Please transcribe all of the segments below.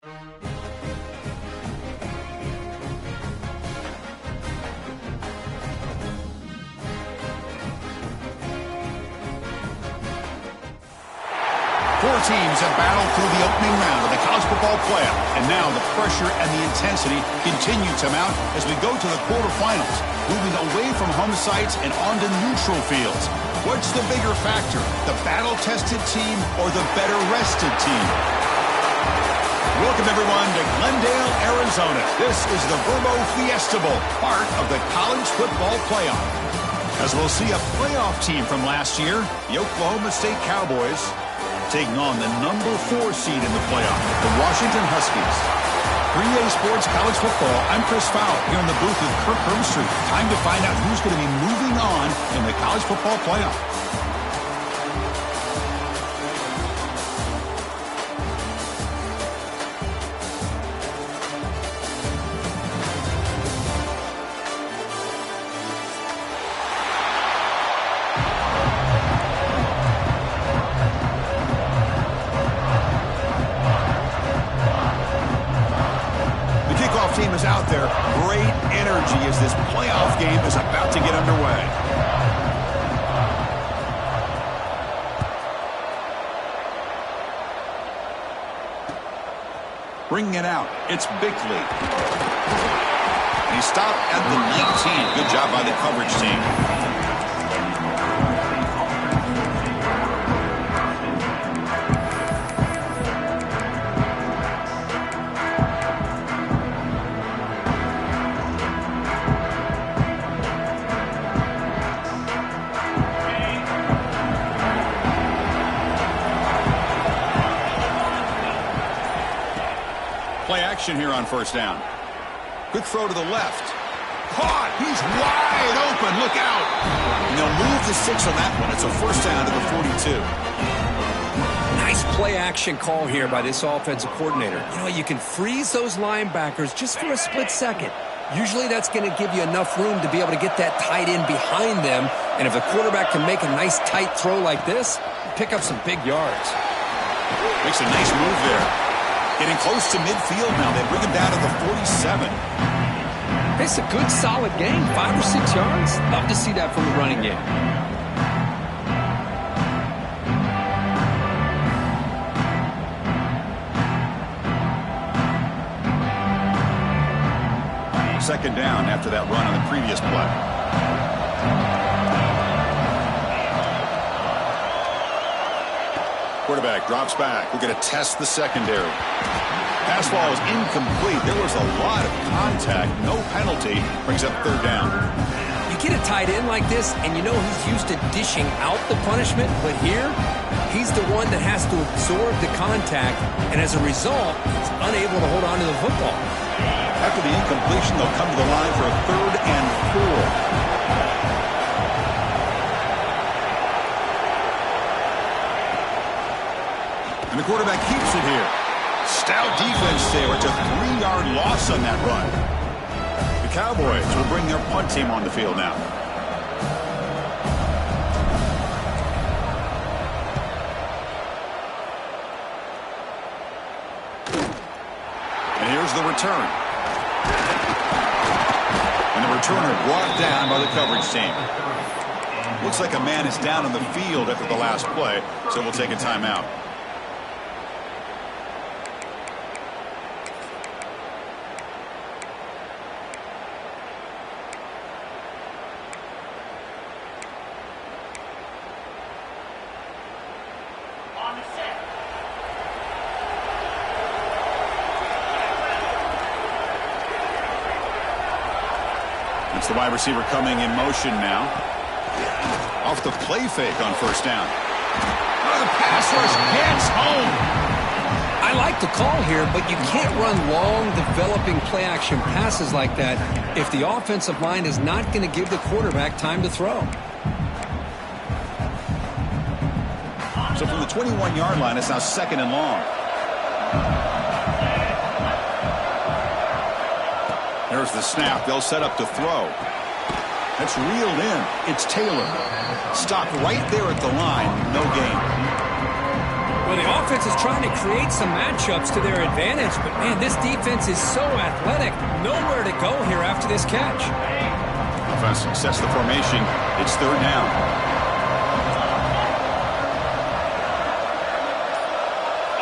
Four teams have battled through the opening round of the college football playoff, and now the pressure and the intensity continue to mount as we go to the quarterfinals, moving away from home sites and onto neutral fields. What's the bigger factor, the battle-tested team or the better-rested team? Welcome, everyone, to Glendale, Arizona. This is the Verbo Fiesta Bowl, part of the college football playoff. As we'll see a playoff team from last year, the Oklahoma State Cowboys, taking on the number 4 seed in the playoff, the Washington Huskies. 3A Sports College Football, I'm Chris Fowler, here in the booth with Kirk Hermstreet. Time to find out who's going to be moving on in the college football playoff. Team is out there. Great energy as this playoff game is about to get underway. Bringing it out, it's Bickley. He stopped at the 19. Good job by the coverage team. Play action here on first down. Quick throw to the left. Caught. He's wide open. Look out. And they'll move the 6 on that one. It's a first down to the 42. Nice play action call here by this offensive coordinator. You know, you can freeze those linebackers just for a split second. Usually that's going to give you enough room to be able to get that tight end behind them. And if the quarterback can make a nice tight throw like this, pick up some big yards. Makes a nice move there. Getting close to midfield now. They bring him down to the 47. It's a good, solid game. 5 or 6 yards. Love to see that from the running game. Second down after that run on the previous play. Quarterback drops back. We're going to test the secondary. Pass ball is incomplete. There was a lot of contact. No penalty. Brings up third down. You get a tight end like this, and you know he's used to dishing out the punishment. But here, he's the one that has to absorb the contact. And as a result, he's unable to hold on to the football. After the incompletion, they'll come to the line for a 3rd and 4. And the quarterback keeps it here. Stout defense there. It's a 3-yard loss on that run. The Cowboys will bring their punt team on the field now. And here's the return. And the returner brought down by the coverage team. Looks like a man is down on the field after the last play, so we'll take a timeout. It's the wide receiver coming in motion now. Off the play fake on first down. Oh, the pass rush gets home. I like the call here, but you can't run long, developing play-action passes like that if the offensive line is not going to give the quarterback time to throw. So from the 21-yard line, it's now 2nd and long. There's the snap. They'll set up to throw. That's reeled in. It's Taylor. Stopped right there at the line. No gain. Well, the offense is trying to create some matchups to their advantage, but, man, this defense is so athletic. Nowhere to go here after this catch. Offense sets the formation. It's third down.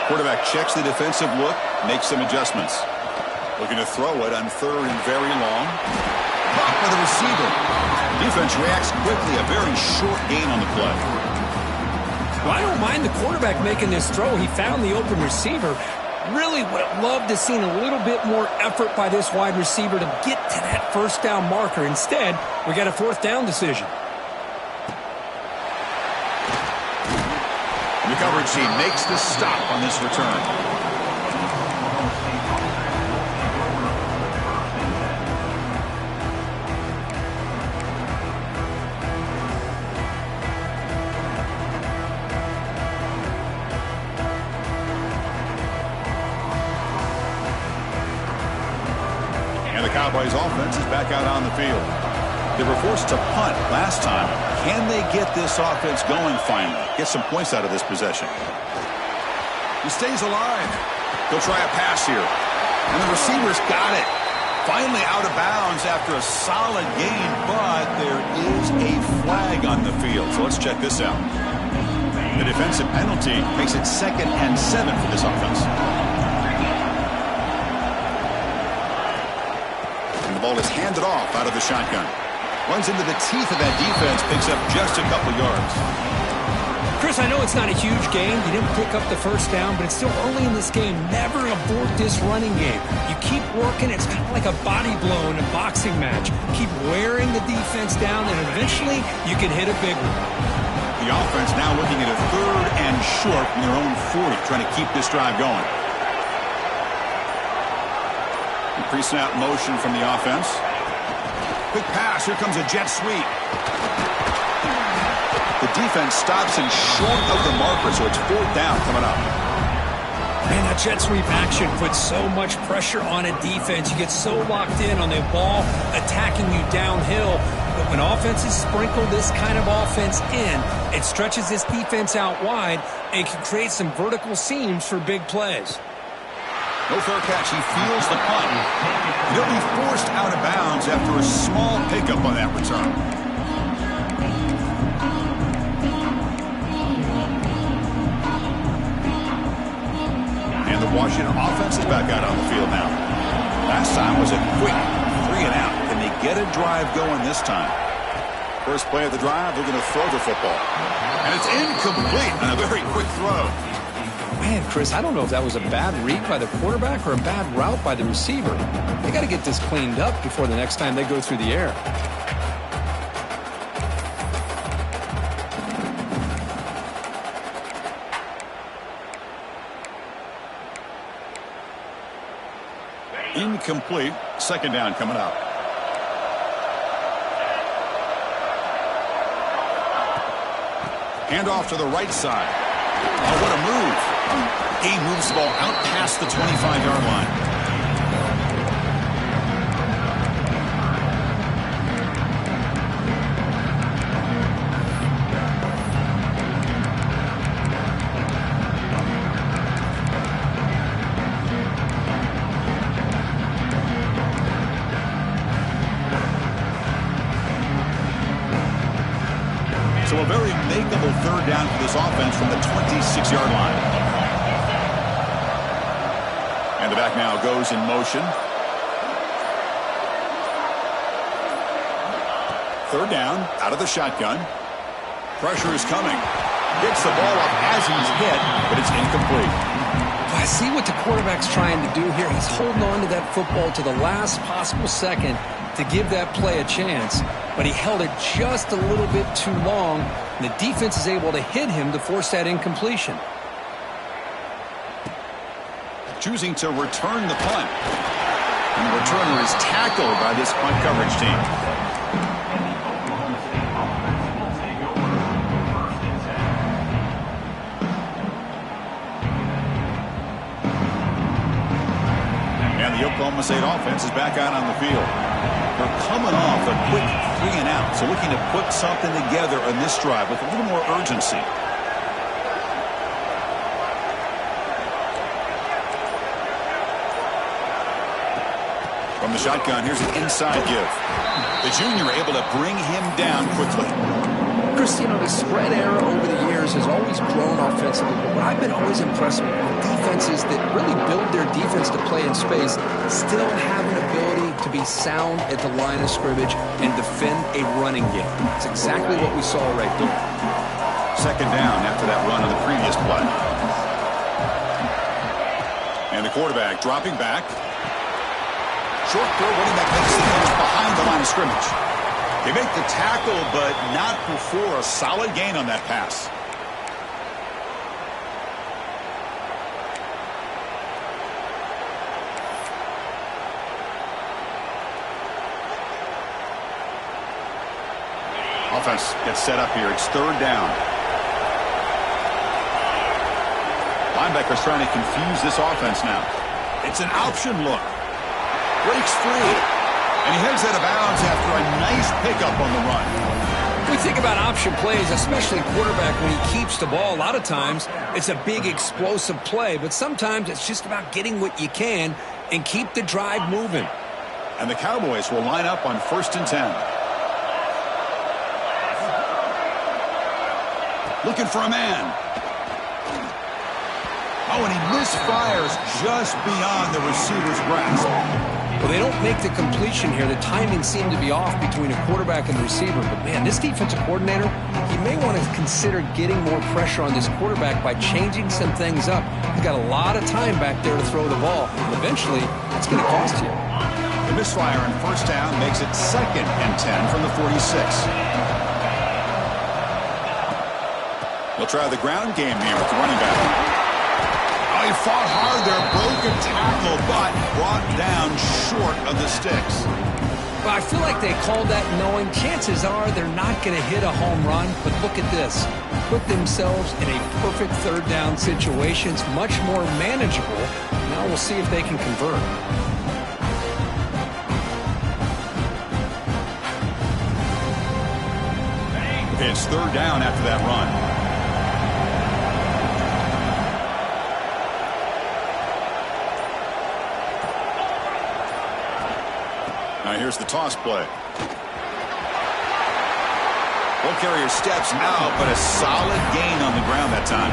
Quarterback checks the defensive look, makes some adjustments. Looking to throw it on third and very long. Blocked by the receiver. Defense reacts quickly. A very short gain on the play. Well, I don't mind the quarterback making this throw. He found the open receiver. Really would have loved to seen a little bit more effort by this wide receiver to get to that first down marker. Instead, we got a fourth down decision. The coverage team makes the stop on this return. Cowboys offense is back out on the field. They were forced to punt last time. Can they get this offense going finally? Get some points out of this possession. He stays alive. They'll try a pass here. And the receiver's got it. Finally out of bounds after a solid gain, but there is a flag on the field. So let's check this out. The defensive penalty makes it 2nd and 7 for this offense. Ball is handed off out of the shotgun. Runs into the teeth of that defense, picks up just a couple yards. Chris, I know it's not a huge game. You didn't pick up the first down, but it's still early in this game. Never abort this running game. You keep working. It's kind of like a body blow in a boxing match. Keep wearing the defense down, and eventually you can hit a big one. The offense now looking at a 3rd and short from their own 40, trying to keep this drive going. Pre-snap motion from the offense. Quick pass. Here comes a jet sweep. The defense stops him short of the marker, so it's 4th down coming up. Man, that jet sweep action puts so much pressure on a defense. You get so locked in on the ball attacking you downhill. But when offenses sprinkle this kind of offense in, it stretches this defense out wide and can create some vertical seams for big plays. No fair catch. He feels the punt. He'll be forced out of bounds after a small pickup on that return. And the Washington offense is back out on the field now. Last time was a quick 3 and out. Can they get a drive going this time? First play of the drive, they're going to throw the football. And it's incomplete on a very quick throw. Man, Chris, I don't know if that was a bad read by the quarterback or a bad route by the receiver. They got to get this cleaned up before the next time they go through the air. Incomplete. 2nd down coming up. Handoff to the right side. Oh, what a move. He moves the ball out past the 25-yard line. So a very makeable 3rd down for this offense from the 26-yard line. And the back now goes in motion. 3rd down, out of the shotgun. Pressure is coming. Gets the ball up as he's hit, but it's incomplete. I see what the quarterback's trying to do here. He's holding on to that football to the last possible second to give that play a chance, but he held it just a little bit too long, and the defense is able to hit him to force that incompletion. Choosing to return the punt. And the returner is tackled by this punt coverage team. And the Oklahoma State offense is back out on the field. They're coming off a quick 3 and out, so looking to put something together on this drive with a little more urgency. From the shotgun, here's an inside give. The junior able to bring him down quickly. Chris, you know, the spread era over the years has always grown offensively, but what I've been always impressed with defenses that really build their defense to play in space still have an ability to be sound at the line of scrimmage and defend a running game. It's exactly what we saw right there. Second down after that run on the previous play. And the quarterback dropping back. Short throw, running back makes the catch behind the line of scrimmage. They make the tackle, but not before a solid gain on that pass. Offense gets set up here. It's third down. Linebacker's trying to confuse this offense now. It's an option look. Breaks free. And he heads out of bounds after a nice pickup on the run. We think about option plays, especially quarterback when he keeps the ball. A lot of times, it's a big explosive play, but sometimes it's just about getting what you can and keep the drive moving. And the Cowboys will line up on 1st and 10. Looking for a man. Oh, and he misfires just beyond the receiver's grasp. Well, they don't make the completion here. The timing seemed to be off between a quarterback and the receiver. But, man, this defensive coordinator, he may want to consider getting more pressure on this quarterback by changing some things up. He's got a lot of time back there to throw the ball. Eventually, it's going to cost you. The misfire on 1st down makes it 2nd and 10 from the 46. They'll try the ground game here with the running back. He fought hard there, broke a tackle, but brought down short of the sticks. Well, I feel like they called that knowing chances are they're not going to hit a home run, but look at this. Put themselves in a perfect third down situation. It's much more manageable. Now we'll see if they can convert. It's third down after that run. Now here's the toss play. Ball carrier steps out, but a solid gain on the ground that time.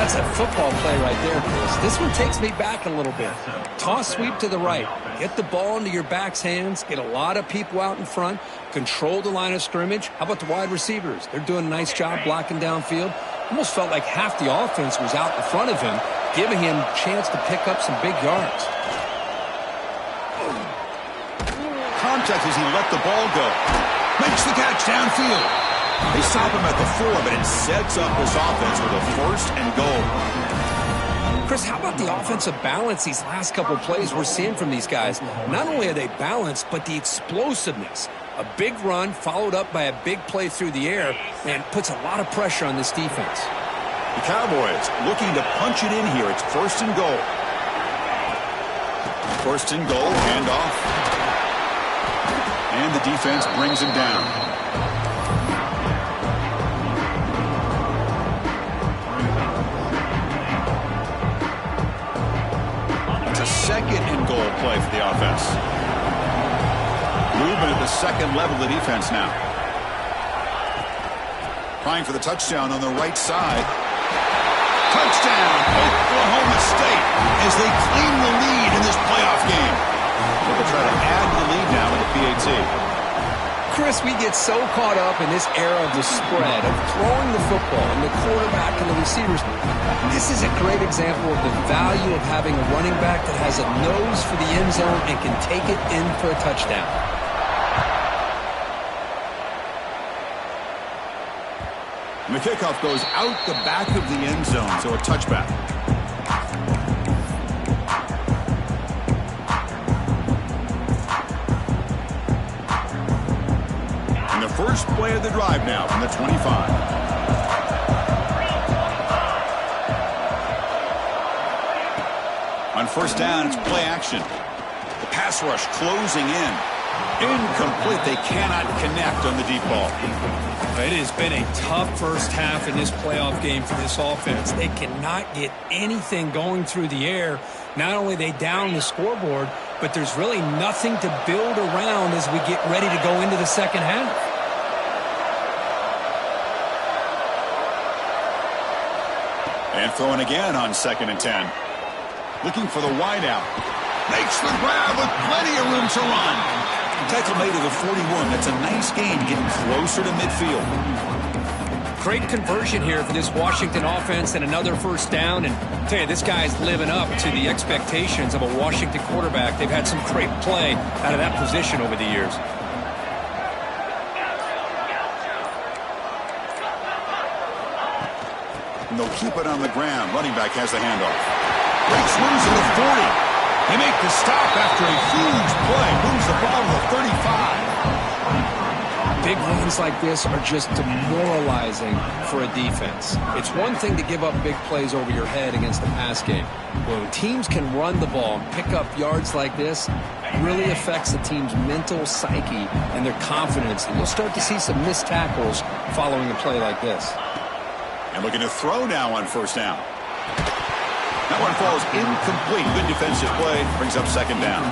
That's a football play right there, Chris. This one takes me back a little bit. Toss sweep to the right. Get the ball into your back's hands. Get a lot of people out in front. Control the line of scrimmage. How about the wide receivers? They're doing a nice job blocking downfield. Almost felt like half the offense was out in front of him, giving him a chance to pick up some big yards. Contact as he let the ball go. Makes the catch downfield. They stop him at the 4, but it sets up this offense with a 1st and goal. Chris, how about the offensive balance these last couple plays we're seeing from these guys? Not only are they balanced, but the explosiveness. A big run followed up by a big play through the air, and puts a lot of pressure on this defense. The Cowboys looking to punch it in here. It's 1st and goal. 1st and goal, handoff. And the defense brings him down. It's a 2nd and goal play for the offense. Movement at the 2nd level of the defense now. Trying for the touchdown on the right side. Touchdown, Oklahoma State, as they claim the lead in this playoff game. They'll try to add the lead now with the PAT. Chris, we get so caught up in this era of the spread, of throwing the football and the quarterback and the receivers. This is a great example of the value of having a running back that has a nose for the end zone and can take it in for a touchdown. And the kickoff goes out the back of the end zone, so a touchback. First play of the drive now from the 25. On 1st down, it's play action. The pass rush closing in. Incomplete. They cannot connect on the deep ball. It has been a tough first half in this playoff game for this offense. They cannot get anything going through the air. Not only are they down the scoreboard, but there's really nothing to build around as we get ready to go into the second half. And throwing again on 2nd and 10. Looking for the wideout. Makes the grab with plenty of room to run. Tackle made of the 41. That's a nice gain, getting closer to midfield. Great conversion here for this Washington offense and another first down. And I'll tell you, this guy's living up to the expectations of a Washington quarterback. They've had some great play out of that position over the years. And they'll keep it on the ground. Running back has the handoff. Breaks loose at the 40. They make the stop after a huge play. Moves the ball to the 35. Big runs like this are just demoralizing for a defense. It's one thing to give up big plays over your head against the pass game. When teams can run the ball and pick up yards like this, it really affects the team's mental psyche and their confidence. And you'll start to see some missed tackles following a play like this. And looking to throw now on first down. That one falls incomplete. Good defensive play. Brings up 2nd down.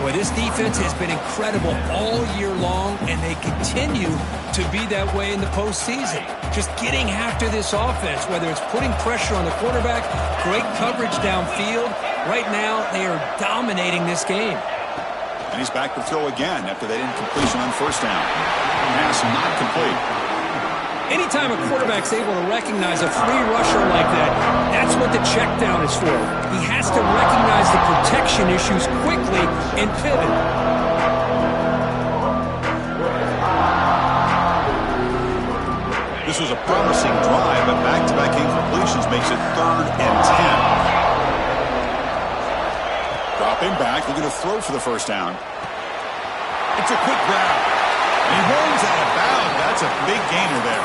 Boy, this defense has been incredible all year long, and they continue to be that way in the postseason. Just getting after this offense, whether it's putting pressure on the quarterback, great coverage downfield. Right now, they are dominating this game. And he's back to throw again after that incompletion on first down. Pass not complete. Anytime a quarterback's able to recognize a free rusher like that, that's what the check down is for. He has to recognize the protection issues quickly and pivot. This was a promising drive, but back-to-back incompletions makes it 3rd and 10. Dropping back, looking to throw for the first down. It's a quick grab. And he runs out of bounds. That's a big gainer there.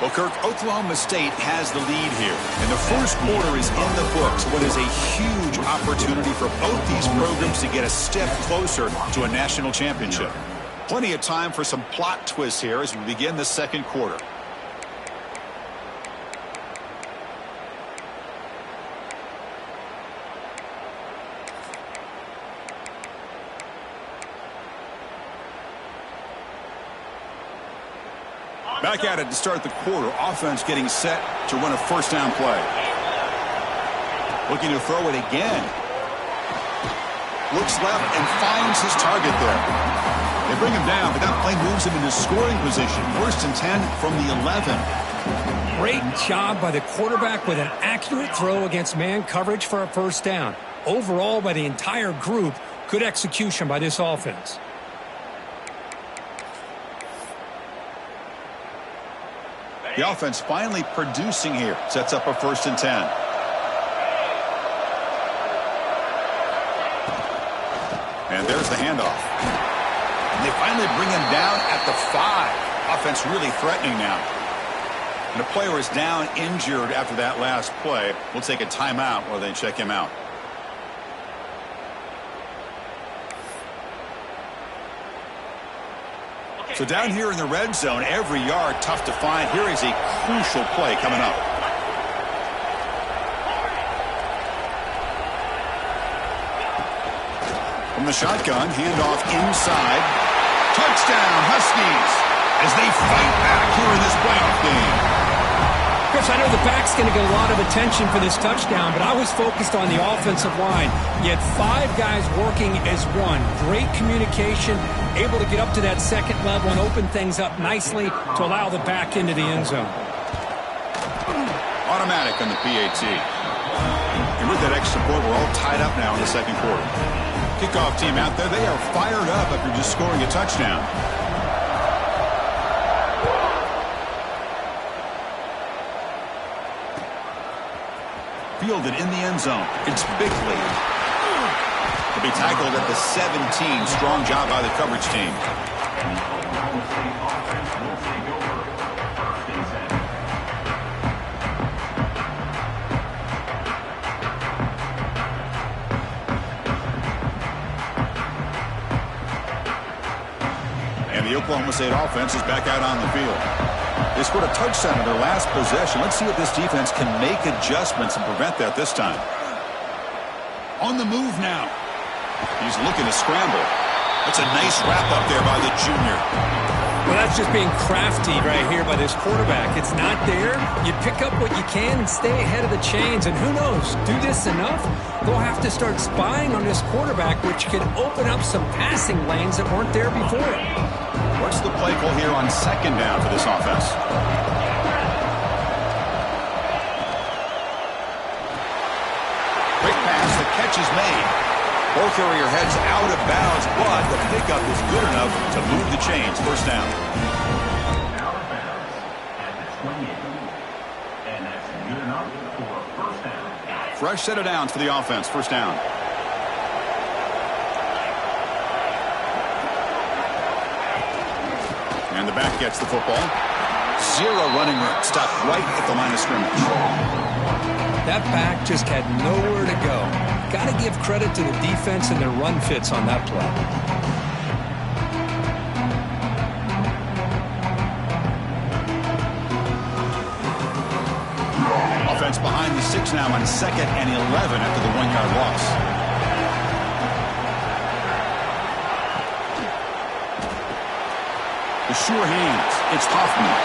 Well, Kirk, Oklahoma State has the lead here, and the first quarter is in the books. What is a huge opportunity for both these programs to get a step closer to a national championship. Plenty of time for some plot twists here as we begin the second quarter. Back at it to start the quarter. Offense getting set to run a first down play. Looking to throw it again. Looks left and finds his target there. They bring him down, but that play moves him into scoring position. 1st and 10 from the 11. Great job by the quarterback with an accurate throw against man coverage for a first down. Overall, by the entire group, good execution by this offense. The offense finally producing here. Sets up a 1st and 10. And there's the handoff. And they finally bring him down at the 5. Offense really threatening now. And the player is down injured after that last play. We'll take a timeout while they check him out. So down here in the red zone, every yard tough to find. Here is a crucial play coming up. From the shotgun, handoff inside. Touchdown, Huskies, as they fight back here in this playoff game. Chris, I know the back's going to get a lot of attention for this touchdown, but I was focused on the offensive line. You had 5 guys working as one. Great communication, able to get up to that second level and open things up nicely to allow the back into the end zone. Automatic on the PAT. And with that extra point, we're all tied up now in the second quarter. Kickoff team out there, they are fired up after just scoring a touchdown. Fielded in the end zone. It's Bigley. The be tackled at the 17. Strong job by the coverage team. And the Oklahoma State offense is back out on the field. They scored a touchdown in their last possession. Let's see if this defense can make adjustments and prevent that this time. On the move now. He's looking to scramble. That's a nice wrap up there by the junior. Well, that's just being crafty right here by this quarterback. It's not there. You pick up what you can and stay ahead of the chains. And who knows, do this enough, they'll have to start spying on this quarterback, which could open up some passing lanes that weren't there before. What's the play call here on second down for this offense? Quick pass, the catch is made. Ball carrier heads out of bounds, but the pickup is good enough to move the chains. First down. Out of bounds at the 28. And that's good enough for a first down. Fresh set of downs for the offense. First down. And the back gets the football. Zero running room. Stopped right at the line of scrimmage. That back just had nowhere to go. Got to give credit to the defense and their run fits on that play. Offense behind the 6 now on second and 11 after the 1-yard loss. The sure hands. It's Hoffman.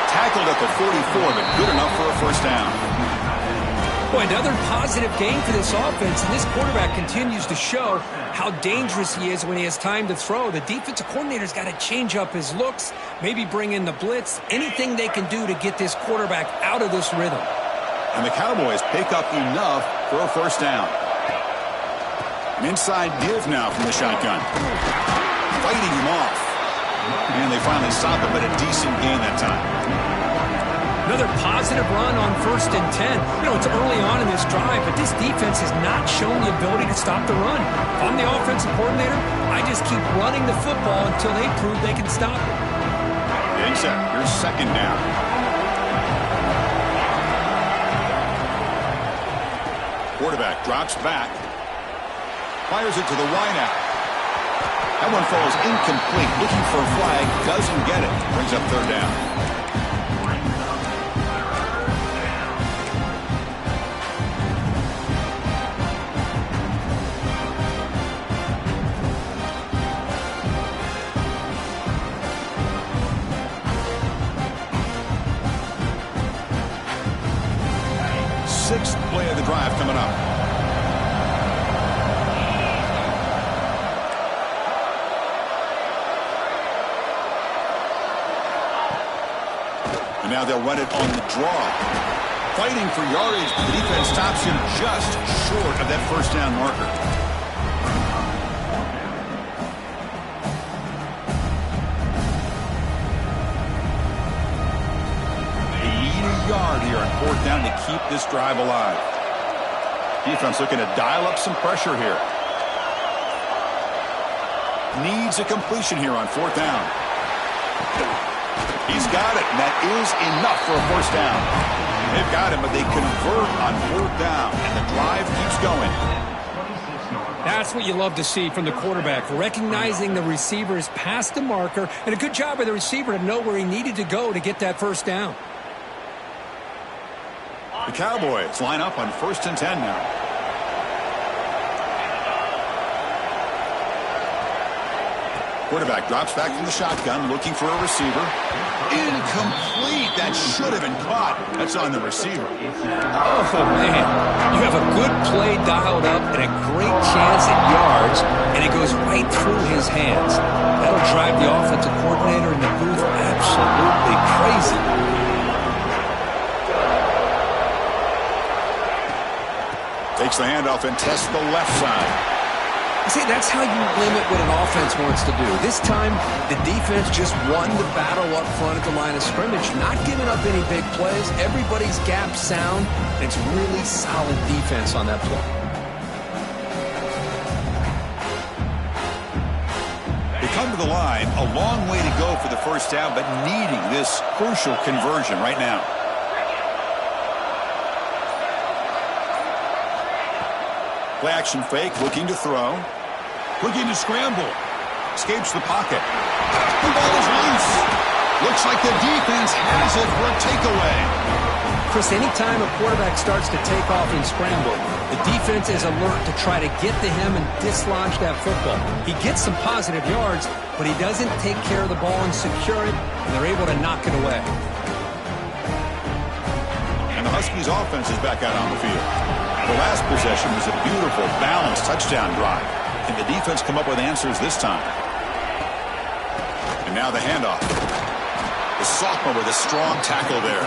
Tackled at the 44, but good enough for a first down. Boy, another positive game for this offense, and this quarterback continues to show how dangerous he is when he has time to throw. The defensive coordinator's got to change up his looks, maybe bring in the blitz, anything they can do to get this quarterback out of this rhythm. And the Cowboys pick up enough for a first down. An inside give now from the shotgun. Fighting him off. And they finally stop him, but a decent gain that time. Another positive run on 1st and 10. You know, it's early on in this drive, but this defense has not shown the ability to stop the run. If I'm the offensive coordinator, I just keep running the football until they prove they can stop it. Getting set. Here's second down. Quarterback drops back. Fires it to the wideout. That one falls incomplete. Looking for a flag. Doesn't get it. Brings up third down. Sixth play of the drive coming up. And now they'll run it on the draw. Fighting for yardage, but the defense stops him just short of that first down marker. Yard here on fourth down to keep this drive alive. Defense looking to dial up some pressure here. Needs a completion here on fourth down. He's got it, and that is enough for a first down. They've got him, but they convert on fourth down, and the drive keeps going. That's what you love to see from the quarterback, recognizing the receiver is past the marker, and a good job by the receiver to know where he needed to go to get that first down. The Cowboys line up on 1st and 10 now. Quarterback drops back from the shotgun, looking for a receiver. Incomplete. That should have been caught. That's on the receiver. Oh, man. You have a good play dialed up and a great chance at yards, and it goes right through his hands. That'll drive the offensive coordinator in the booth absolutely crazy. Takes the handoff and tests the left side. See, that's how you limit what an offense wants to do. This time, the defense just won the battle up front at the line of scrimmage, not giving up any big plays. Everybody's gap sound. It's really solid defense on that play. to the line. A long way to go for the first down, but needing this crucial conversion right now. Play action fake, looking to throw. Looking to scramble. Escapes the pocket. The ball is loose. Looks like the defense has it for a takeaway. Chris, anytime a quarterback starts to take off and scramble, the defense is alert to try to get to him and dislodge that football. He gets some positive yards, but he doesn't take care of the ball and secure it, and they're able to knock it away. And the Huskies offense is back out on the field. The last possession was a beautiful, balanced touchdown drive. Can the defense come up with answers this time? And now the handoff. The sophomore with a strong tackle there.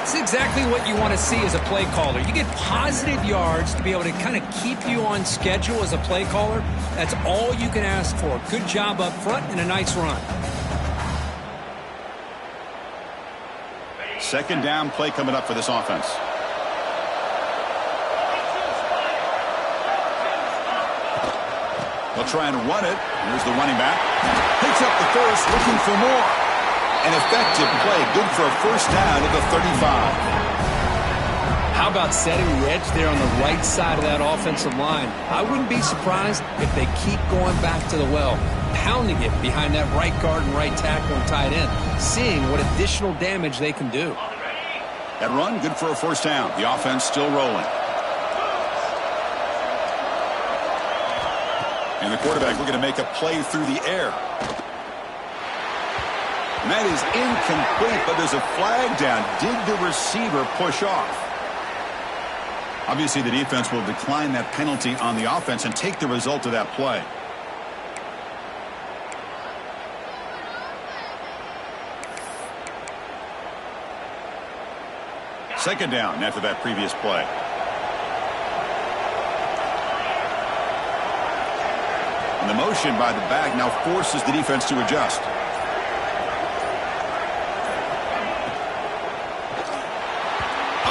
It's exactly what you want to see as a play caller. You get positive yards to be able to kind of keep you on schedule as a play caller. That's all you can ask for. Good job up front and a nice run. Second down play coming up for this offense. They'll try and run it. Here's the running back. Picks up the first, looking for more. An effective play, good for a first down at the 35. How about setting the edge there on the right side of that offensive line? I wouldn't be surprised if they keep going back to the well, pounding it behind that right guard and right tackle and tight end, seeing what additional damage they can do. That run, good for a first down. The offense still rolling. And the quarterback looking to make a play through the air. And that is incomplete, but there's a flag down. Did the receiver push off? Obviously, the defense will decline that penalty on the offense and take the result of that play. Second down after that previous play. And the motion by the back now forces the defense to adjust.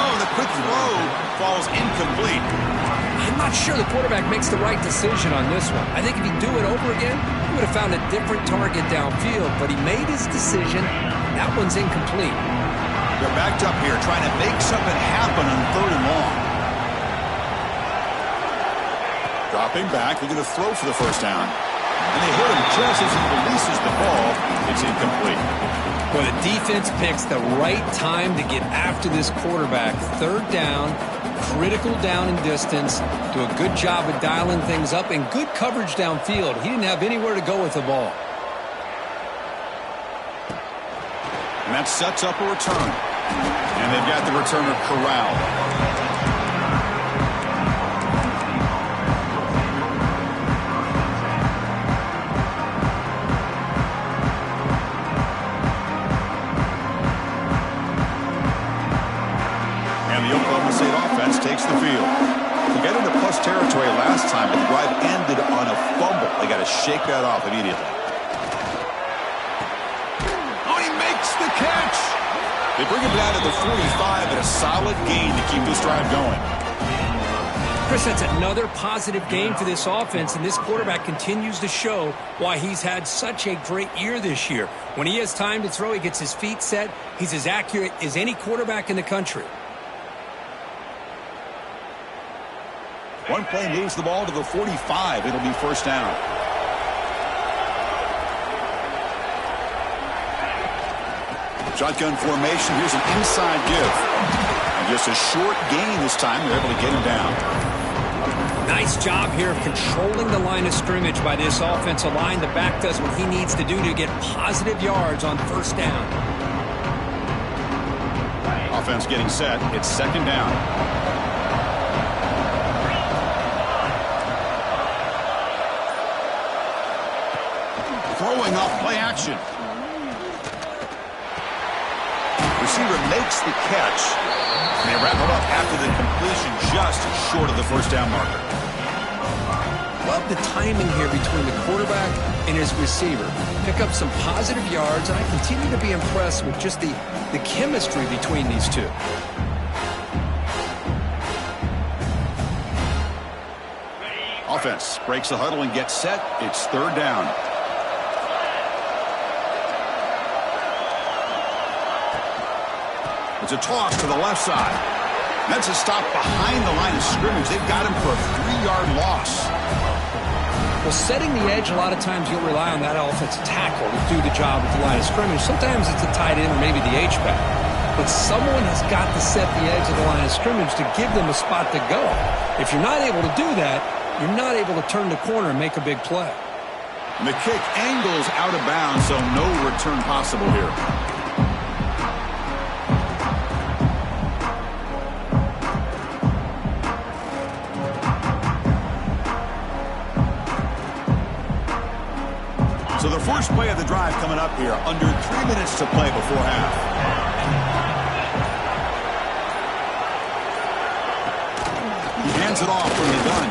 Oh, the quick throw falls incomplete. I'm not sure the quarterback makes the right decision on this one. I think if he'd do it over again, he would have found a different target downfield, but he made his decision. That one's incomplete. They're backed up here trying to make something happen on third and long. Dropping back, they're going to throw for the first down. And they hit him just as he releases the ball. It's incomplete. Well, the defense picks the right time to get after this quarterback. Third down, critical down and distance. Do a good job of dialing things up and good coverage downfield. He didn't have anywhere to go with the ball. And that sets up a return. And they've got the returner corralled. Takes the field. They got into plus territory last time, but the drive ended on a fumble. They got to shake that off immediately. Oh, he makes the catch. They bring him down to the 45 and a solid gain to keep this drive going. Chris, that's another positive game for this offense, and this quarterback continues to show why he's had such a great year this year. When he has time to throw, he gets his feet set. He's as accurate as any quarterback in the country. One play moves the ball to the 45. It'll be first down. Shotgun formation. Here's an inside give. And just a short gain this time. They're able to get him down. Nice job here of controlling the line of scrimmage by this offensive line. The back does what he needs to do to get positive yards on first down. Offense getting set. It's second down. Throwing off play action. Receiver makes the catch. And they wrap it up after the completion just short of the first down marker. Love the timing here between the quarterback and his receiver. Pick up some positive yards, and I continue to be impressed with just the chemistry between these two. Offense breaks the huddle and gets set. It's third down. It's a toss to the left side. That's a stop behind the line of scrimmage. They've got him for a 3-yard loss. Well, setting the edge, a lot of times you'll rely on that offensive tackle to do the job at the line of scrimmage. Sometimes it's a tight end or maybe the H-back. But someone has got to set the edge of the line of scrimmage to give them a spot to go. If you're not able to do that, you're not able to turn the corner and make a big play. And the kick angles out of bounds, so no return possible here. So the first play of the drive coming up here, under 3 minutes to play before half. He hands it off from the gun.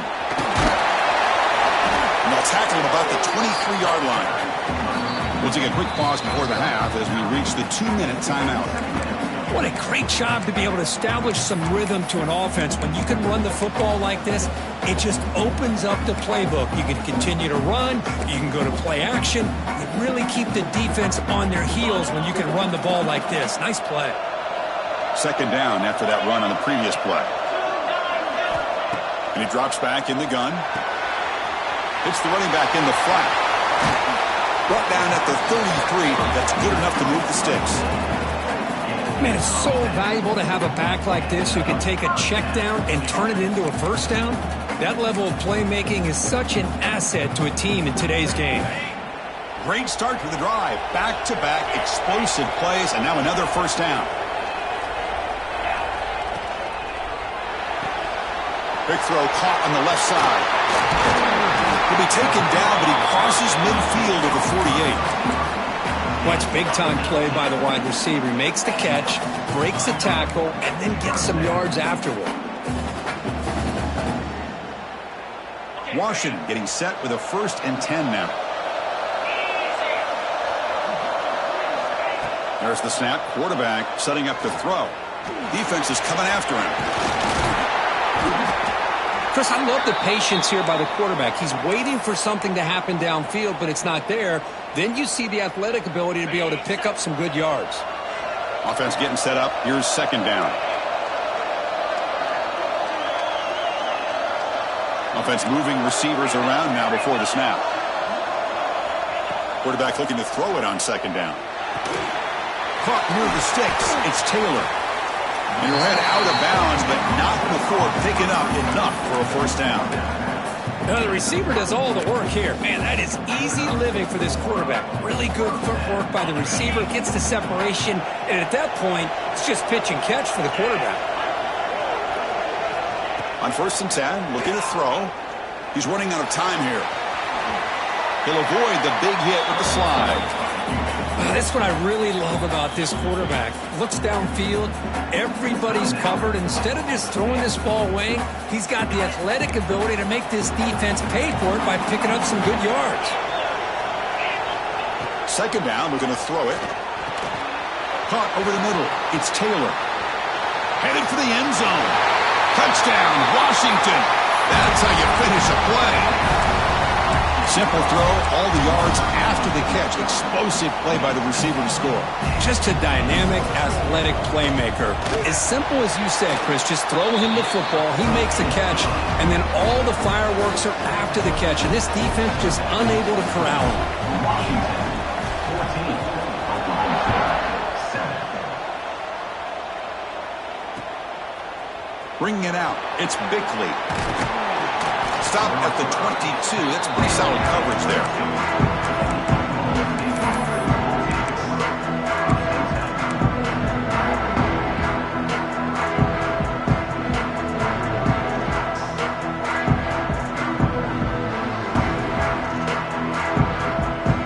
And they'll tackle him about the 23-yard line. We'll take a quick pause before the half as we reach the 2-minute timeout. What a great job to be able to establish some rhythm to an offense. When you can run the football like this, it just opens up the playbook. You can continue to run. You can go to play action. You really keep the defense on their heels when you can run the ball like this. Nice play. Second down after that run on the previous play. And he drops back in the gun. Hits the running back in the flat. Brought down at the 33. That's good enough to move the sticks. Man, it's so valuable to have a back like this who can take a check down and turn it into a first down. That level of playmaking is such an asset to a team in today's game. Great start to the drive. Back-to-back explosive plays, and now another first down. Big throw caught on the left side. He'll be taken down, but he crosses midfield of the 48. Watch big-time play by the wide receiver. He makes the catch, breaks the tackle, and then gets some yards afterward. Washington getting set with a 1st and 10 now. There's the snap. Quarterback setting up the throw. Defense is coming after him. Chris, I love the patience here by the quarterback. He's waiting for something to happen downfield, but it's not there. Then you see the athletic ability to be able to pick up some good yards. Offense getting set up. Here's second down. Offense moving receivers around now before the snap. Quarterback looking to throw it on second down. Caught near the sticks. It's Taylor. And he'll head out of bounds, but not before picking up enough for a first down. Now the receiver does all the work here. Man, that is easy living for this quarterback. Really good footwork by the receiver. Gets the separation. And at that point, it's just pitch and catch for the quarterback. On 1st and 10, looking to throw. He's running out of time here. He'll avoid the big hit with the slide. That's what I really love about this quarterback. Looks downfield, everybody's covered. Instead of just throwing this ball away, he's got the athletic ability to make this defense pay for it by picking up some good yards. Second down, we're going to throw it. Caught over the middle. It's Taylor. Headed for the end zone. Touchdown, Washington. That's how you finish a play. Simple throw, all the yards after the catch. Explosive play by the receiver to score. Just a dynamic, athletic playmaker. As simple as you said, Chris, just throw him the football, he makes a catch, and then all the fireworks are after the catch, and this defense just unable to corral him. Washington, 14, Bringing it out, it's Bickley. Stop at the 22. That's pretty solid coverage there.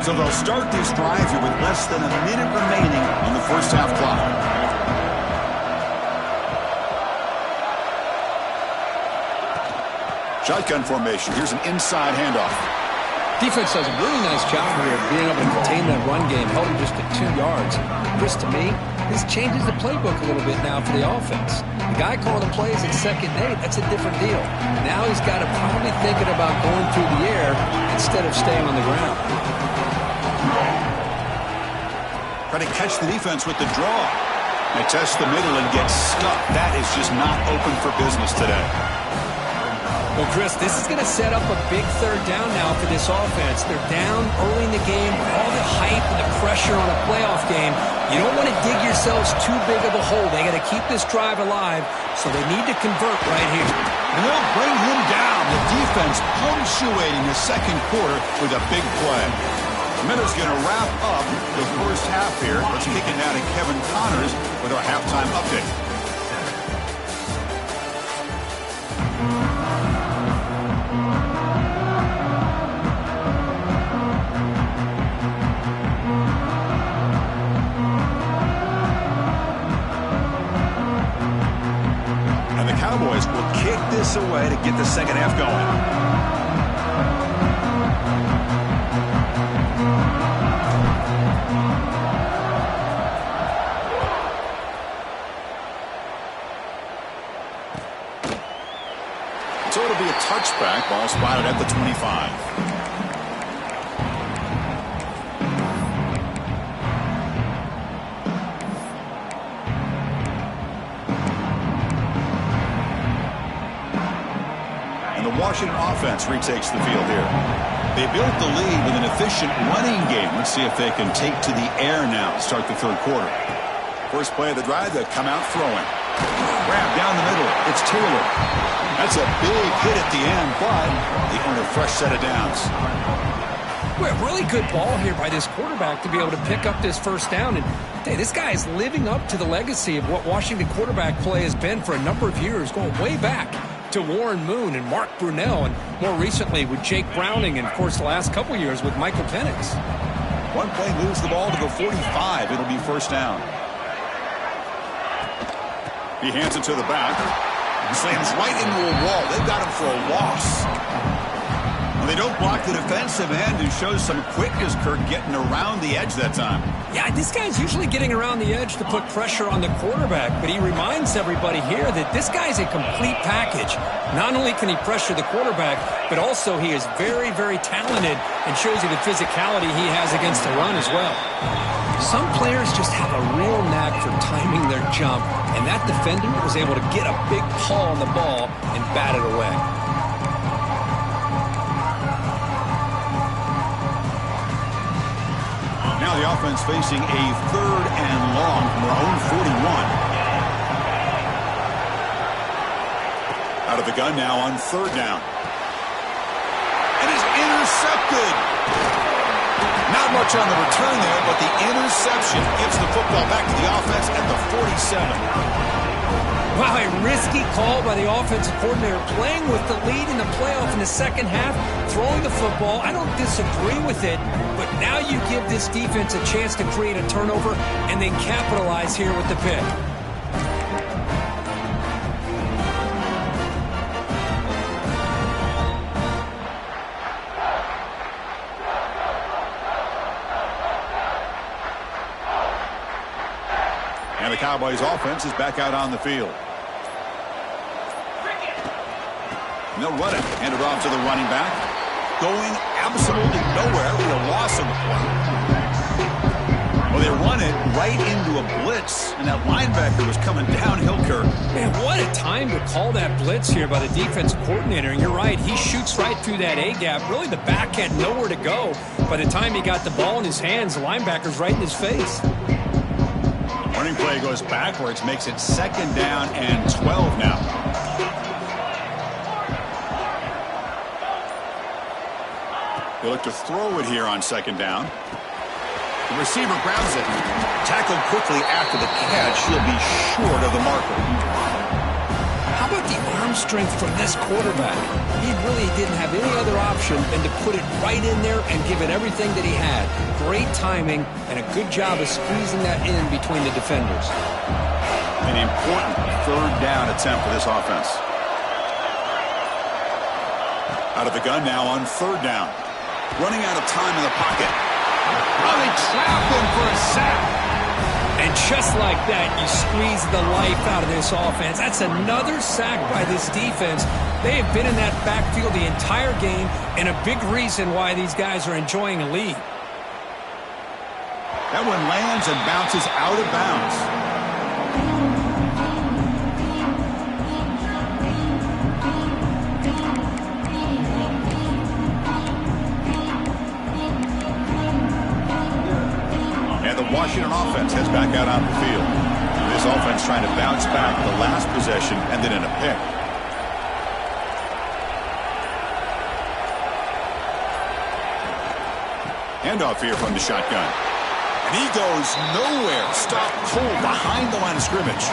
So they'll start this drive here with less than a minute remaining on the first half clock. Shotgun formation. Here's an inside handoff. Defense does a really nice job here of being able to contain that run game, held him just to 2 yards. Chris, to me, this changes the playbook a little bit now for the offense. The guy calling the plays at 2nd and 8, that's a different deal. Now he's got to probably thinking about going through the air instead of staying on the ground. Trying to catch the defense with the draw. They test the middle and get stuck. That is just not open for business today. Well, Chris, this is going to set up a big third down now for this offense. They're down early in the game with all the hype and the pressure on a playoff game. You don't want to dig yourselves too big of a hole. They got to keep this drive alive, so they need to convert right here. And they'll bring him down. The defense punctuating the second quarter with a big play. The Minutes going to wrap up the first half here. Let's kick it now to Kevin Connors with our halftime update. Cowboys will kick this away to get the second half going. So it'll be a touchback. Ball spotted at the 25. Washington offense retakes the field here. They built the lead with an efficient running game. Let's see if they can take to the air now to start the third quarter. First play of the drive, they come out throwing. Grab down the middle. It's Taylor. That's a big hit at the end, but they earn a fresh set of downs. Well, really good ball here by this quarterback to be able to pick up this first down. And hey, this guy is living up to the legacy of what Washington quarterback play has been for a number of years, going way back to Warren Moon and Mark Brunell, and more recently with Jake Browning, and of course the last couple years with Michael Penix. One play moves the ball to the 45. It'll be first down. He hands it to the back. He slams right into a wall. They've got him for a loss. Well, they don't block the defensive end, who shows some quickness, Kirk, getting around the edge that time. Yeah, this guy's usually getting around the edge to put pressure on the quarterback, but he reminds everybody here that this guy's a complete package. Not only can he pressure the quarterback, but also he is very, very talented and shows you the physicality he has against the run as well. Some players just have a real knack for timing their jump, and that defender was able to get a big paw on the ball and bat it away. Now the offense facing a third and long from their own 41. Out of the gun now on third down. And is intercepted. Not much on the return there, but the interception gives the football back to the offense at the 47. Wow, a risky call by the offensive coordinator, playing with the lead in the playoff in the second half, throwing the football. I don't disagree with it, but now you give this defense a chance to create a turnover and then capitalize here with the pick. And the Cowboys offense is back out on the field. And they'll run it. Hand it off to the running back. Going absolutely nowhere with a loss of the play. Well, they run it right into a blitz, and that linebacker was coming downhill, Kirk. Man, what a time to call that blitz here by the defensive coordinator. And you're right, he shoots right through that A-gap. Really, the back had nowhere to go. By the time he got the ball in his hands, the linebacker's right in his face. Running play goes backwards, makes it second down and 12 now. They look to throw it here on second down. The receiver grabs it. Tackled quickly after the catch. He'll be short of the marker. How about the arm strength from this quarterback? He really didn't have any other option than to put it right in there and give it everything that he had. Great timing and a good job of squeezing that in between the defenders. An important third down attempt for this offense. Out of the gun now on third down. Running out of time in the pocket. Oh, they trapped him for a sack. And just like that, you squeeze the life out of this offense. That's another sack by this defense. They have been in that backfield the entire game, and a big reason why these guys are enjoying a lead. That one lands and bounces out of bounds. offense heads back out on the field. This offense trying to bounce back the last possession and then in a pick. Handoff here from the shotgun. And he goes nowhere. Stop cold behind the line of scrimmage.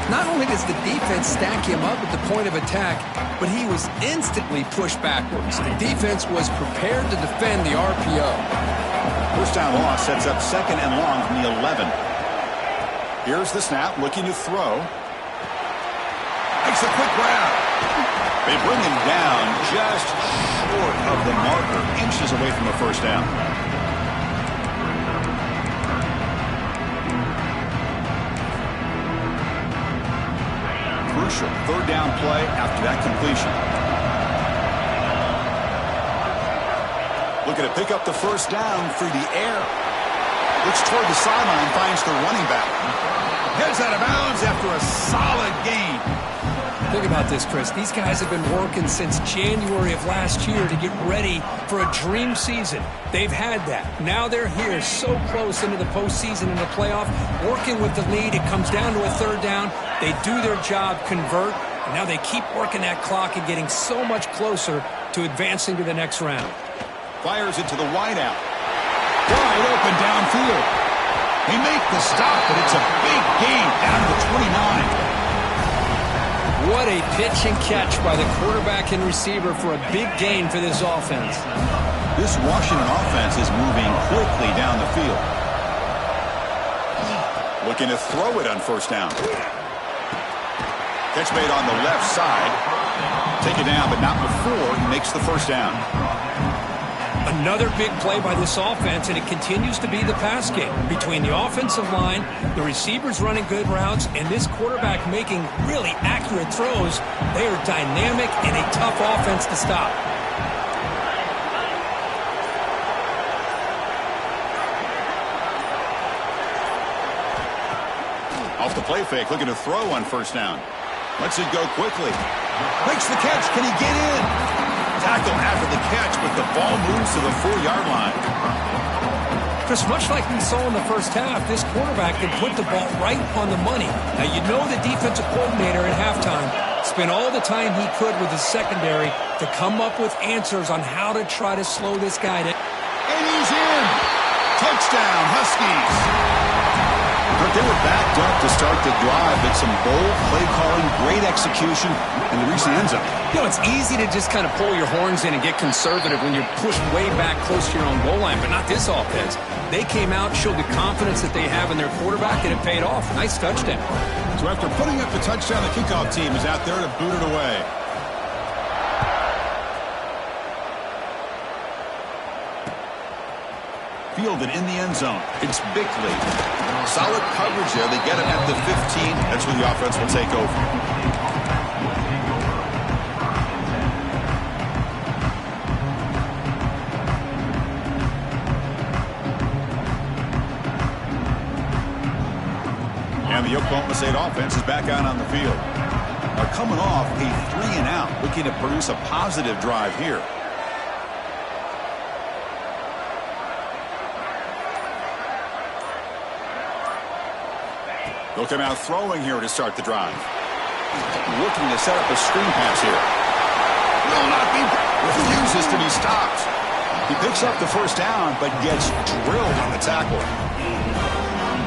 Not only does the defense stack him up at the point of attack, but he was instantly pushed backwards. The defense was prepared to defend the RPO. First down loss sets up second and long from the 11. Here's the snap, looking to throw. Makes a quick grab. They bring him down just short of the marker, inches away from the first down. Crucial third down play after that completion. Looking to pick up the first down through the air. Looks toward the sideline, finds the running back. Heads out of bounds after a solid gain. Think about this, Chris. These guys have been working since January of last year to get ready for a dream season. They've had that. Now they're here so close into the postseason and the playoff, working with the lead. It comes down to a third down. They do their job, convert, and now they keep working that clock and getting so much closer to advancing to the next round. Fires it to the wideout. Wide open downfield. They make the stop, but it's a big gain down to the 29. What a pitch and catch by the quarterback and receiver for a big gain for this offense. This Washington offense is moving quickly down the field. Looking to throw it on first down. Catch made on the left side. Take it down, but not before he makes the first down. Another big play by this offense, and it continues to be the pass game. Between the offensive line, the receivers running good routes, and this quarterback making really accurate throws, they are dynamic and a tough offense to stop. Off the play fake, looking to throw on first down. Lets it go quickly. Makes the catch. Can he get in? Tackle after the catch, but the ball moves to the 4-yard line. Chris, much like we saw in the first half, this quarterback can put the ball right on the money. Now, you know the defensive coordinator at halftime spent all the time he could with his secondary to come up with answers on how to try to slow this guy down. And he's in. Touchdown, Huskies. But they were backed up to start the drive, but some bold play calling, great execution, and they reach the end zone. You know, it's easy to just kind of pull your horns in and get conservative when you're pushed way back close to your own goal line, but not this offense. They came out, showed the confidence that they have in their quarterback, and it paid off. Nice touchdown. So after putting up the touchdown, the kickoff team is out there to boot it away. Fielded in the end zone. It's Bickley. Solid coverage there. They get him at the 15. That's where the offense will take over. And the Oklahoma State offense is back out on the field. They're coming off a 3-and-out, looking to produce a positive drive here. They'll come out throwing here to start the drive. Looking to set up a screen pass here. Will not be. Refuses to be stopped. He picks up the first down, but gets drilled on the tackle.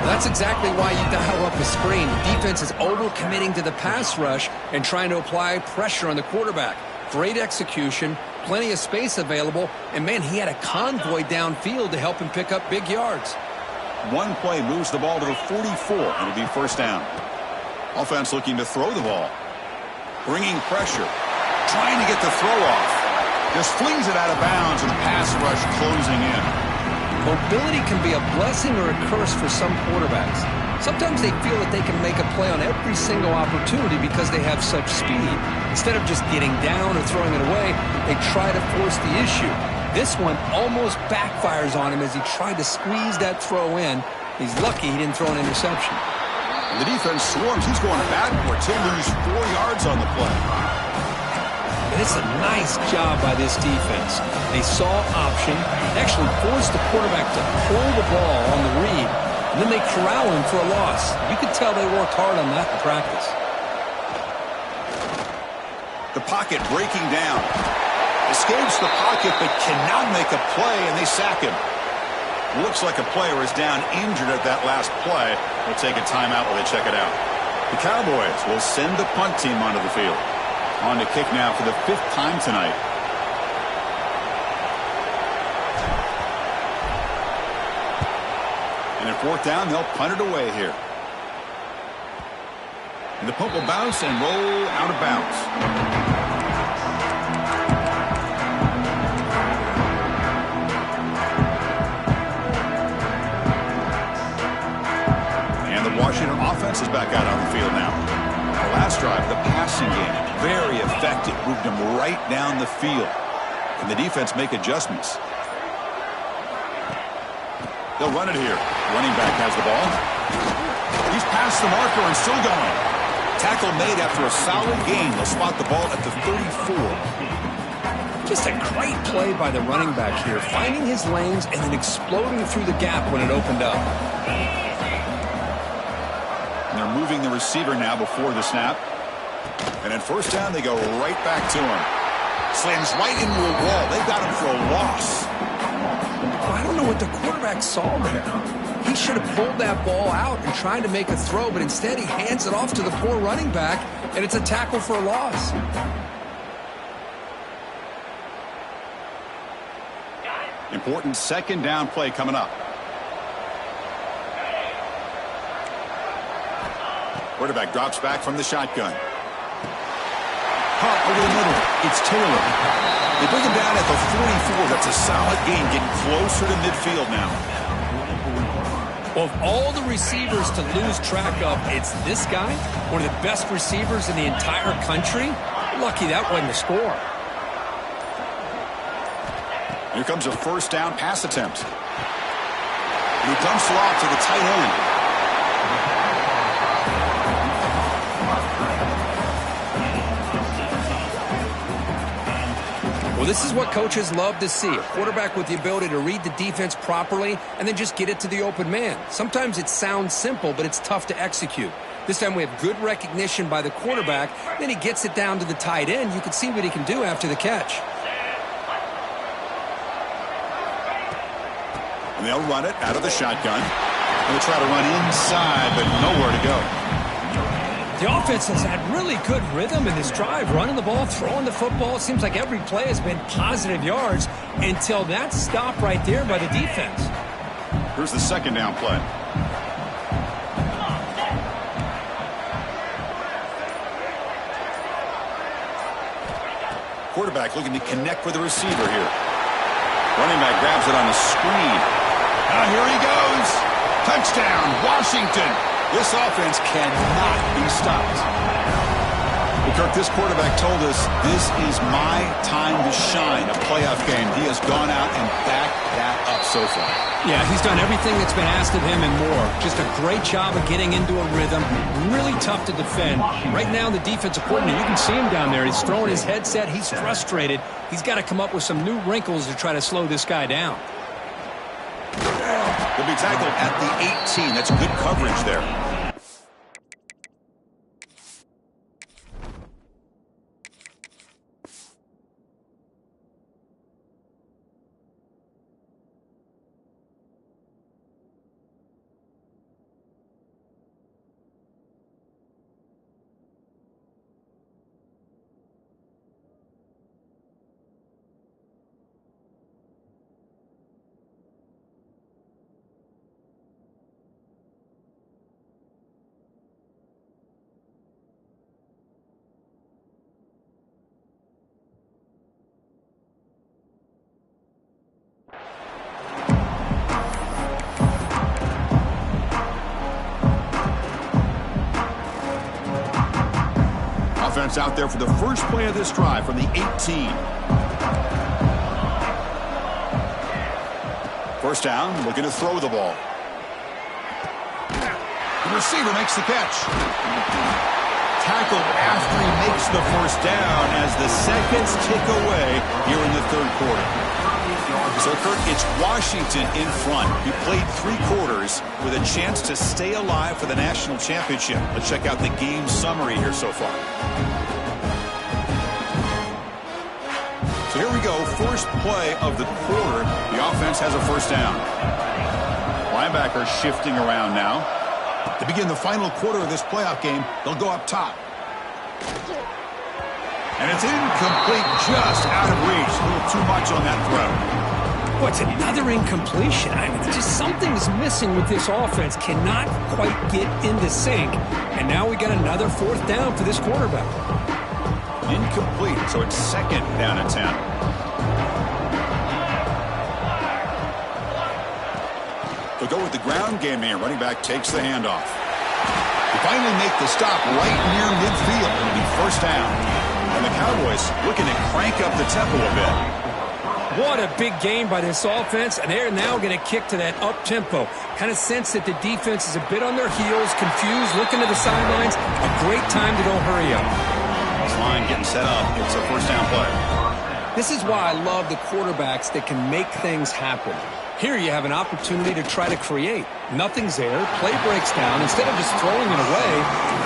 That's exactly why you dial up a screen. The defense is overcommitting to the pass rush and trying to apply pressure on the quarterback. Great execution, plenty of space available, and man, he had a convoy downfield to help him pick up big yards. One play moves the ball to the 44, and it'll be first down. Offense looking to throw the ball. Bringing pressure. Trying to get the throw off. Just flings it out of bounds, and the pass rush closing in. Mobility can be a blessing or a curse for some quarterbacks. Sometimes they feel that they can make a play on every single opportunity because they have such speed. Instead of just getting down or throwing it away, they try to force the issue. This one almost backfires on him as he tried to squeeze that throw in. He's lucky he didn't throw an interception. And the defense swarms. He's going backwards. He'll lose 4 yards on the play. And it's a nice job by this defense. They saw option, actually forced the quarterback to pull the ball on the read, and then they corral him for a loss. You could tell they worked hard on that in practice. The pocket breaking down. Escapes the pocket but cannot make a play, and they sack him. Looks like a player is down injured at that last play. We'll take a timeout while they check it out. The Cowboys will send the punt team onto the field. On to kick now for the 5th time tonight. And at 4th down, they'll punt it away here. And the punt will bounce and roll out of bounds. And the Washington offense is back out on the field now. The last drive, the passing game, very effective. Moved them right down the field. Can the defense make adjustments? They'll run it here. Running back has the ball. He's past the marker and still going. Tackle made after a solid gain. They'll spot the ball at the 34. Just a great play by the running back here, finding his lanes and then exploding through the gap when it opened up. And they're moving the receiver now before the snap. And at 1st down, they go right back to him. Slams right into a wall. They got him for a loss. I don't know what the quarterback saw there. He should have pulled that ball out and tried to make a throw, but instead he hands it off to the poor running back, and it's a tackle for a loss. Important 2nd down play coming up. Quarterback drops back from the shotgun. Caught over the middle. It's Taylor. They bring him down at the 44. That's a solid gain, getting closer to midfield now. Well, of all the receivers to lose track of, it's this guy, one of the best receivers in the entire country. Lucky that wasn't a score. Here comes a 1st down pass attempt. And he dumps it off to the tight end. Well, this is what coaches love to see, a quarterback with the ability to read the defense properly and then just get it to the open man. Sometimes it sounds simple, but it's tough to execute. This time we have good recognition by the quarterback, then he gets it down to the tight end. You can see what he can do after the catch. And they'll run it out of the shotgun. And they try to run inside, but nowhere to go. The offense has had really good rhythm in this drive, running the ball, throwing the football. It seems like every play has been positive yards until that stop right there by the defense. Here's the 2nd down play. Quarterback looking to connect with the receiver here. Running back grabs it on the screen. Now here he goes. Touchdown, Washington. This offense cannot be stopped. Well, Kirk, this quarterback told us this is my time to shine, a playoff game. He has gone out and backed that up so far. Yeah, he's done everything that's been asked of him and more. Just a great job of getting into a rhythm. Really tough to defend. Right now, the defensive coordinator, you can see him down there. He's throwing his headset. He's frustrated. He's got to come up with some new wrinkles to try to slow this guy down. He'll be tackled at the 18. That's good coverage there. Offense out there for the first play of this drive from the 18. 1st down, looking to throw the ball. The receiver makes the catch. Tackled after he makes the 1st down as the seconds tick away here in the 3rd quarter. So, Kurt, it's Washington in front. He played 3 quarters with a chance to stay alive for the national championship. Let's check out the game summary here so far. So here we go. First play of the quarter. The offense has a first down. Linebackers shifting around now. To begin the final quarter of this playoff game, they'll go up top. And it's incomplete, just out of reach. A little too much on that throw. What's another incompletion? Just something's missing with this offense. Cannot quite get into sync. And now we got another fourth down for this quarterback. Incomplete, so it's second down and 10. They'll go with the ground game here. Running back takes the handoff. They finally make the stop right near midfield. It'll be first down. And the Cowboys looking to crank up the tempo a bit. What a big game by this offense, and they're now going to kick to that up-tempo. Kind of sense that the defense is a bit on their heels, confused, looking to the sidelines. A great time to go hurry up. This line getting set up. It's a first down play. This is why I love the quarterbacks that can make things happen. Here you have an opportunity to try to create. Nothing's there. Play breaks down. Instead of just throwing it away,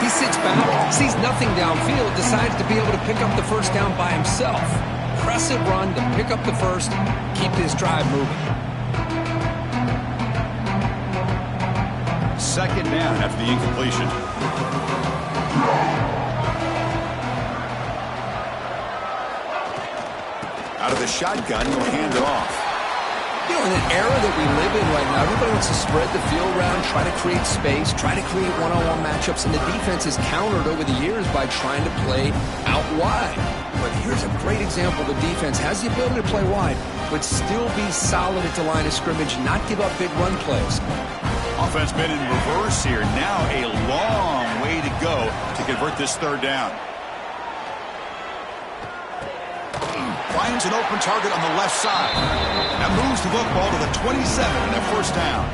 he sits back, sees nothing downfield, decides to be able to pick up the first down by himself. Impressive run to pick up the first, keep this drive moving. Second down after the incompletion. Out of the shotgun, he'll hand it off. You know, in an era that we live in right now, everybody wants to spread the field around, try to create space, try to create one-on-one matchups, and the defense is countered over the years by trying to play out wide. But here's a great example. The defense has the ability to play wide, but still be solid at the line of scrimmage, not give up big run plays. Offense been in reverse here. Now a long way to go to convert this third down. Finds an open target on the left side. That moves the football to the 27 and a first down.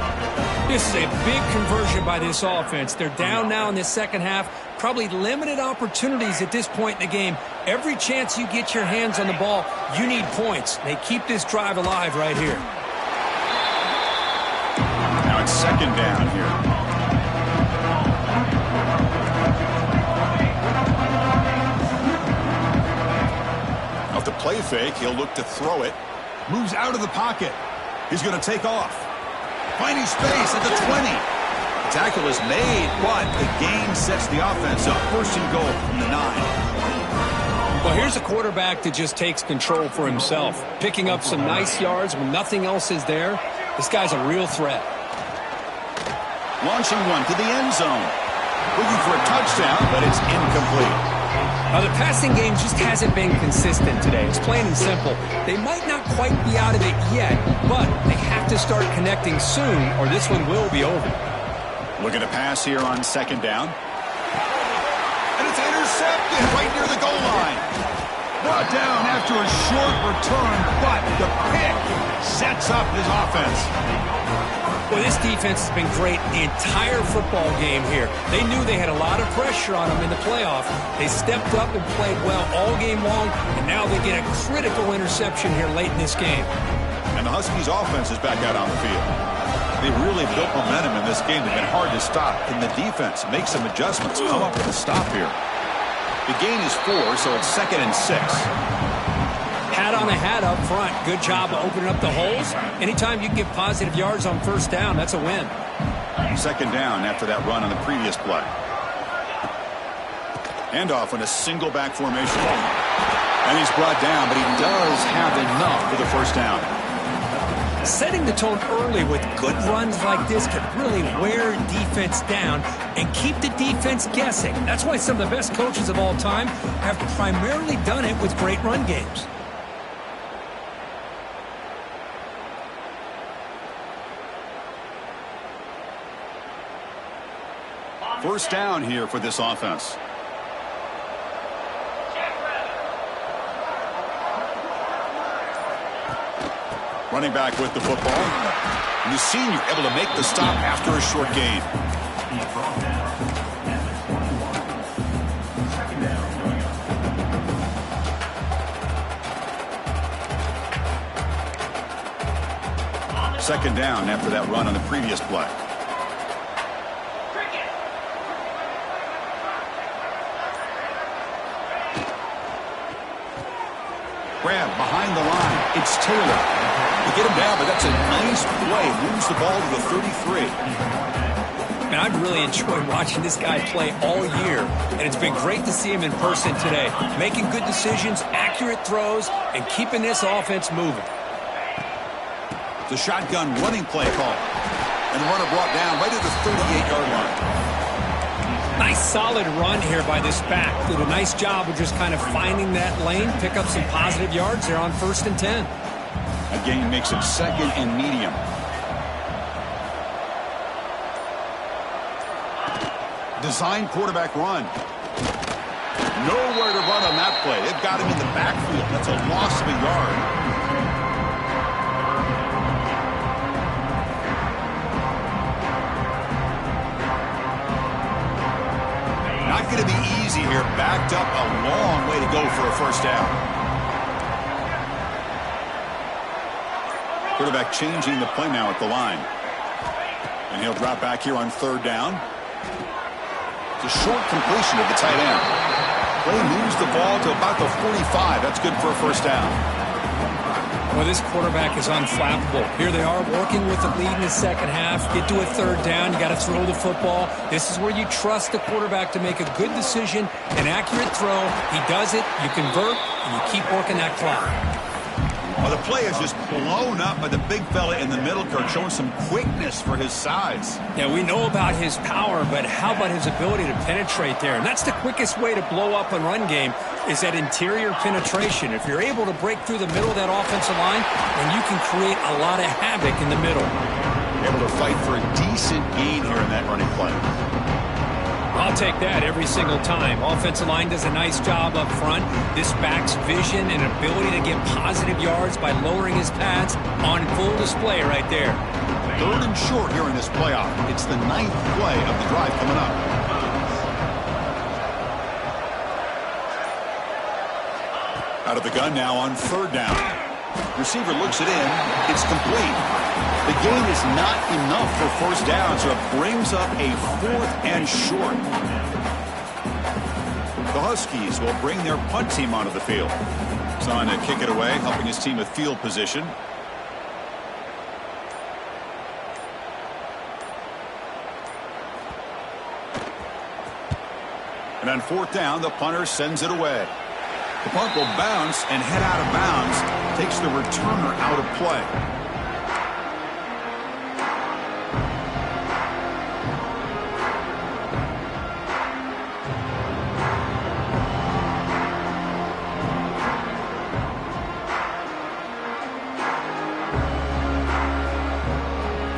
This is a big conversion by this offense. They're down now in the second half. Probably limited opportunities at this point in the game. Every chance you get your hands on the ball, you need points. They keep this drive alive right here. Now it's second down here. Off the play fake, he'll look to throw it. Moves out of the pocket. He's going to take off. Finding space at the 20. The tackle is made, but the gain sets the offense up. First and goal from the 9. Well, here's a quarterback that just takes control for himself. Picking up some nice yards when nothing else is there. This guy's a real threat. Launching one to the end zone. Looking for a touchdown, but it's incomplete. Now, the passing game just hasn't been consistent today. It's plain and simple. They might not quite be out of it yet, but they have to start connecting soon or this one will be over. Looking to pass here on second down. And it's intercepted right near the goal line. Brought down after a short return, but the pick sets up his offense. Well, this defense has been great the entire football game here. They knew they had a lot of pressure on them in the playoff. They stepped up and played well all game long, and now they get a critical interception here late in this game. And the Huskies' offense is back out on the field. They really built momentum in this game. They've been hard to stop. Can the defense make some adjustments, come up with a stop here? The gain is 4, so it's second and 6. Hat on a hat up front. Good job of opening up the holes. Anytime you can get positive yards on first down, that's a win. Second down after that run on the previous play. Handoff in a single back formation. And he's brought down, but he does have enough for the first down. Setting the tone early with good runs like this can really wear defense down and keep the defense guessing. That's why some of the best coaches of all time have primarily done it with great run games. First down here for this offense. Running back with the football. And the senior able to make the stop after a short gain. Second down after that run on the previous play. Grab behind the line. It's Taylor. They get him down, but that's a nice play. Moves the ball to the 33. Man, I've really enjoyed watching this guy play all year, and it's been great to see him in person today. Making good decisions, accurate throws, and keeping this offense moving. The shotgun running play call. And the runner brought down right at the 38-yard line. Nice solid run here by this back. Did a nice job of just kind of finding that lane, pick up some positive yards there on 1st and 10. A gain makes it 2nd and medium. Design quarterback run. Nowhere to run on that play. They've got him in the backfield. That's a loss of a yard. Not going to be easy here. Backed up a long way to go for a first down. Quarterback changing the play now at the line. And he'll drop back here on 3rd down. It's a short completion of the tight end. Play moves the ball to about the 45. That's good for a first down. Well, this quarterback is unflappable. Here they are working with the lead in the second half. Get to a 3rd down. You got to throw the football. This is where you trust the quarterback to make a good decision, an accurate throw. He does it. You convert, and you keep working that clock. Well, the play is just blown up by the big fella in the middle, Kurt, showing some quickness for his size. Yeah, we know about his power, but how about his ability to penetrate there? And that's the quickest way to blow up a run game, is that interior penetration. If you're able to break through the middle of that offensive line, then you can create a lot of havoc in the middle. Able to fight for a decent gain here in that running play. I'll take that every single time. Offensive line does a nice job up front. This back's vision and ability to get positive yards by lowering his pads on full display right there. 3rd and short here in this playoff. It's the 9th play of the drive coming up. Out of the gun now on 3rd down. Receiver looks it in. It's complete. The gain is not enough for first down, so it brings up a 4th and short. The Huskies will bring their punt team onto the field. He's on to kick it away, helping his team with field position. And on 4th down, the punter sends it away. The punt will bounce and head out of bounds. Takes the returner out of play.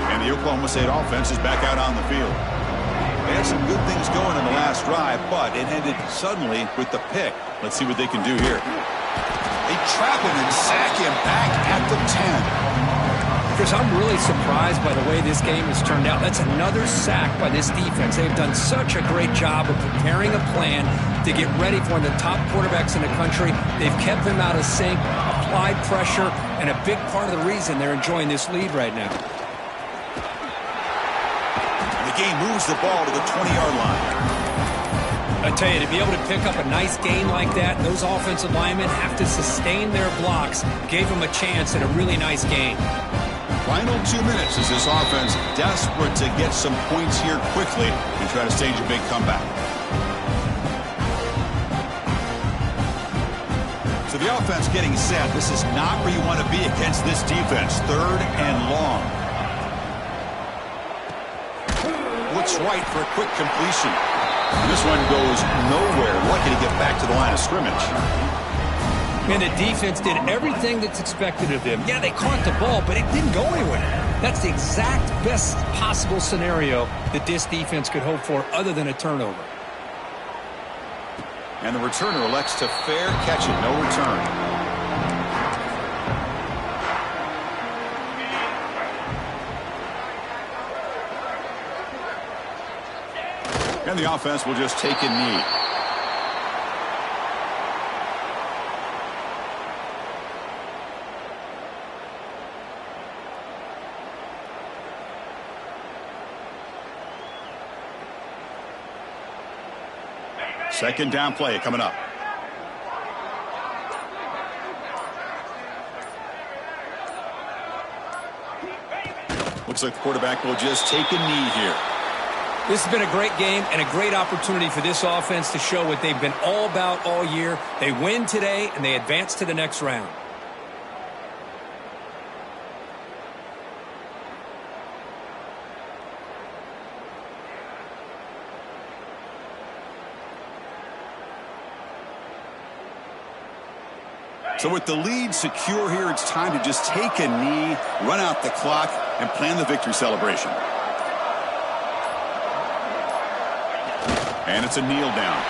And the Oklahoma State offense is back out on the field. They had some good things going in the last drive, but it ended suddenly with the pick. Let's see what they can do here. They trap him and sack him back at the 10. Chris, I'm really surprised by the way this game has turned out. That's another sack by this defense. They've done such a great job of preparing a plan to get ready for one of the top quarterbacks in the country. They've kept him out of sync, applied pressure, and a big part of the reason they're enjoying this lead right now. Game moves the ball to the 20-yard line. I tell you, to be able to pick up a nice gain like that, those offensive linemen have to sustain their blocks. Gave them a chance at a really nice gain. Final 2 minutes as this offense desperate to get some points here quickly and try to stage a big comeback. So the offense getting set. This is not where you want to be against this defense. 3rd and long. Looks right for a quick completion. And this one goes nowhere. Lucky to get back to the line of scrimmage. Man, the defense did everything that's expected of them. Yeah, they caught the ball, but it didn't go anywhere. That's the exact best possible scenario that this defense could hope for other than a turnover. And the returner elects to fair catch it. No return. And the offense will just take a knee. Second down play coming up. Looks like the quarterback will just take a knee here. This has been a great game and a great opportunity for this offense to show what they've been all about all year. They win today, and they advance to the next round. So with the lead secure here, it's time to just take a knee, run out the clock, and plan the victory celebration. And it's a kneel down.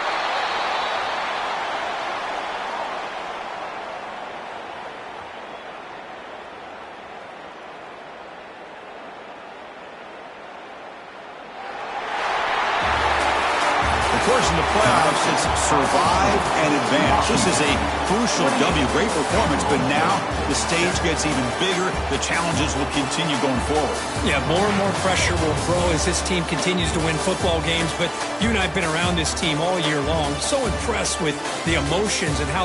Of course, in the playoffs, it's survive and advance. This is a crucial W. Great performance, but now the stage gets even bigger. The challenges will continue going forward. Yeah, more and more pressure will grow as this team continues to win football games. But you and I have been around this team all year long. So impressed with the emotions and how they're